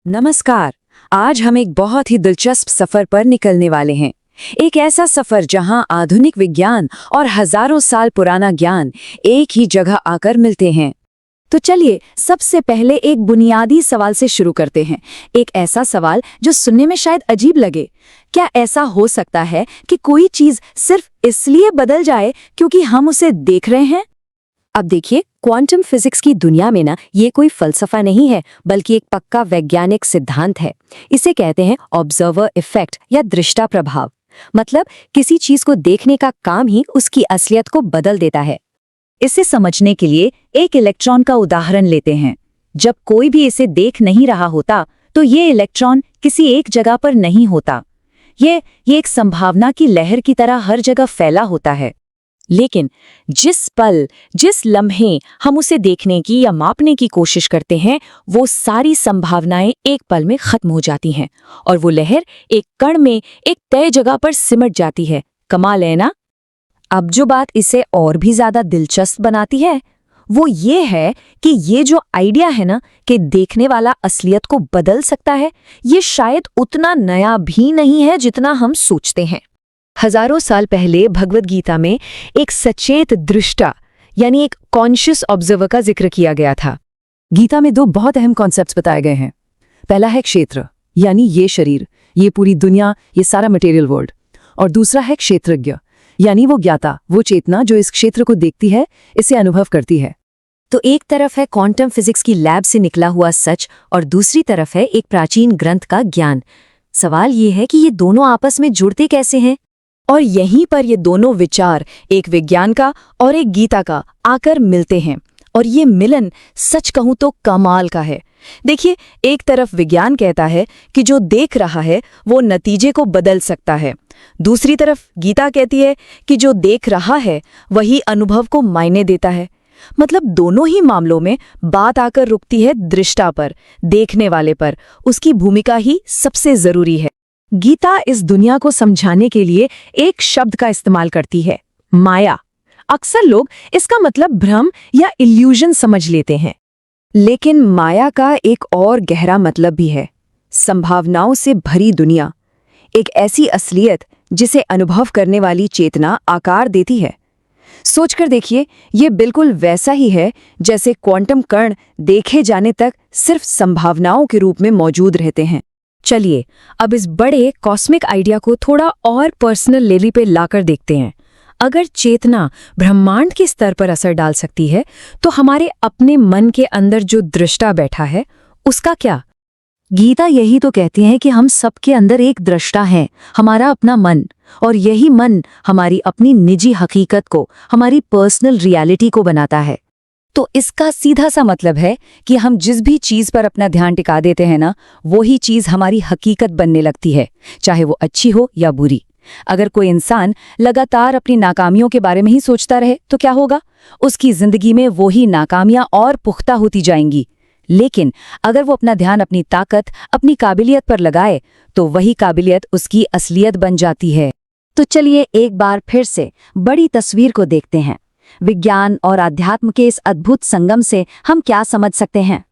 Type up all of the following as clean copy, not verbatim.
नमस्कार। आज हम एक बहुत ही दिलचस्प सफर पर निकलने वाले हैं। एक ऐसा सफर जहां आधुनिक विज्ञान और हजारों साल पुराना ज्ञान एक ही जगह आकर मिलते हैं। तो चलिए सबसे पहले एक बुनियादी सवाल से शुरू करते हैं। एक ऐसा सवाल जो सुनने में शायद अजीब लगे। क्या ऐसा हो सकता है कि कोई चीज सिर्फ इसलिए बदल जाए क्योंकि हम उसे देख रहे हैं? अब देखिए, क्वांटम फिजिक्स की दुनिया में ये कोई फलसफा नहीं है, बल्कि एक पक्का वैज्ञानिक सिद्धांत है। इसे कहते हैं ऑब्जर्वर इफेक्ट या दृष्टा प्रभाव। मतलब किसी चीज को देखने का काम ही उसकी असलियत को बदल देता है। इसे समझने के लिए एक इलेक्ट्रॉन का उदाहरण लेते हैं। जब कोई भी इसे देख नहीं रहा होता तो ये इलेक्ट्रॉन किसी एक जगह पर नहीं होता। ये एक संभावना की लहर की तरह हर जगह फैला होता है। लेकिन जिस लम्हे हम उसे देखने की या मापने की कोशिश करते हैं, वो सारी संभावनाएं एक पल में खत्म हो जाती हैं और वो लहर एक कण में एक तय जगह पर सिमट जाती है। कमाल है ना? अब जो बात इसे और भी ज्यादा दिलचस्प बनाती है वो ये है कि ये जो आइडिया है कि देखने वाला असलियत को बदल सकता है, ये शायद उतना नया भी नहीं है जितना हम सोचते हैं। हजारों साल पहले भगवद गीता में एक सचेत दृष्टा यानी एक कॉन्शियस ऑब्जर्वर का जिक्र किया गया था। गीता में दो बहुत अहम कॉन्सेप्ट्स बताए गए हैं। पहला है क्षेत्र, यानी ये शरीर, ये पूरी दुनिया, ये सारा मटेरियल वर्ल्ड। और दूसरा है क्षेत्रज्ञ, यानी वो ज्ञाता, वो चेतना जो इस क्षेत्र को देखती है, इसे अनुभव करती है। तो एक तरफ है क्वांटम फिजिक्स की लैब से निकला हुआ सच और दूसरी तरफ है एक प्राचीन ग्रंथ का ज्ञान। सवाल ये है कि ये दोनों आपस में जुड़ते कैसे हैं? और यहीं पर ये दोनों विचार, एक विज्ञान का और एक गीता का, आकर मिलते हैं। और ये मिलन सच कहूं तो कमाल का है। देखिए, एक तरफ विज्ञान कहता है कि जो देख रहा है वो नतीजे को बदल सकता है। दूसरी तरफ गीता कहती है कि जो देख रहा है वही अनुभव को मायने देता है। मतलब दोनों ही मामलों में बात आकर रुकती है दृष्टा पर, देखने वाले पर। उसकी भूमिका ही सबसे जरूरी है। गीता इस दुनिया को समझाने के लिए एक शब्द का इस्तेमाल करती है, माया। अक्सर लोग इसका मतलब भ्रम या इल्यूजन समझ लेते हैं, लेकिन माया का एक और गहरा मतलब भी है, संभावनाओं से भरी दुनिया, एक ऐसी असलियत जिसे अनुभव करने वाली चेतना आकार देती है। सोचकर देखिए, ये बिल्कुल वैसा ही है जैसे क्वांटम कण देखे जाने तक सिर्फ संभावनाओं के रूप में मौजूद रहते हैं। चलिए अब इस बड़े कॉस्मिक आइडिया को थोड़ा और पर्सनल लेवल पे लाकर देखते हैं। अगर चेतना ब्रह्मांड के स्तर पर असर डाल सकती है, तो हमारे अपने मन के अंदर जो दृष्टा बैठा है उसका क्या? गीता यही तो कहती है कि हम सबके अंदर एक दृष्टा है, हमारा अपना मन, और यही मन हमारी अपनी निजी हकीकत को, हमारी पर्सनल रियलिटी को बनाता है। तो इसका सीधा सा मतलब है कि हम जिस भी चीज पर अपना ध्यान टिका देते हैं वो ही चीज हमारी हकीकत बनने लगती है, चाहे वो अच्छी हो या बुरी। अगर कोई इंसान लगातार अपनी नाकामियों के बारे में ही सोचता रहे तो क्या होगा? उसकी जिंदगी में वो ही नाकामियां और पुख्ता होती जाएंगी। लेकिन अगर वो अपना ध्यान अपनी ताकत, अपनी काबिलियत पर लगाए तो वही काबिलियत उसकी असलियत बन जाती है। तो चलिए एक बार फिर से बड़ी तस्वीर को देखते हैं। विज्ञान और अध्यात्म के इस अद्भुत संगम से हम क्या समझ सकते हैं?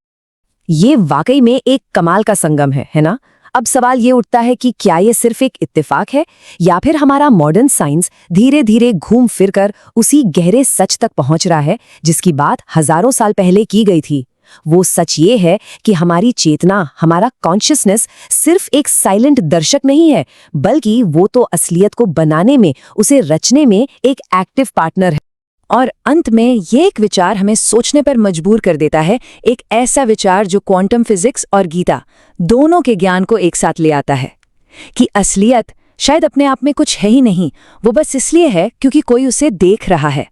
ये वाकई में एक कमाल का संगम है ना? अब सवाल ये उठता है कि क्या ये सिर्फ एक इत्तेफाक है, या फिर हमारा मॉडर्न साइंस धीरे धीरे घूम फिरकर उसी गहरे सच तक पहुंच रहा है जिसकी बात हजारों साल पहले की गई थी। वो सच ये है कि हमारी चेतना, हमारा कॉन्शियसनेस सिर्फ एक साइलेंट दर्शक नहीं है, बल्कि वो तो असलियत को बनाने में, उसे रचने में एक एक्टिव पार्टनर है। और अंत में ये एक विचार हमें सोचने पर मजबूर कर देता है, एक ऐसा विचार जो क्वांटम फिजिक्स और गीता दोनों के ज्ञान को एक साथ ले आता है, कि असलियत शायद अपने आप में कुछ है ही नहीं, वो बस इसलिए है क्योंकि कोई उसे देख रहा है।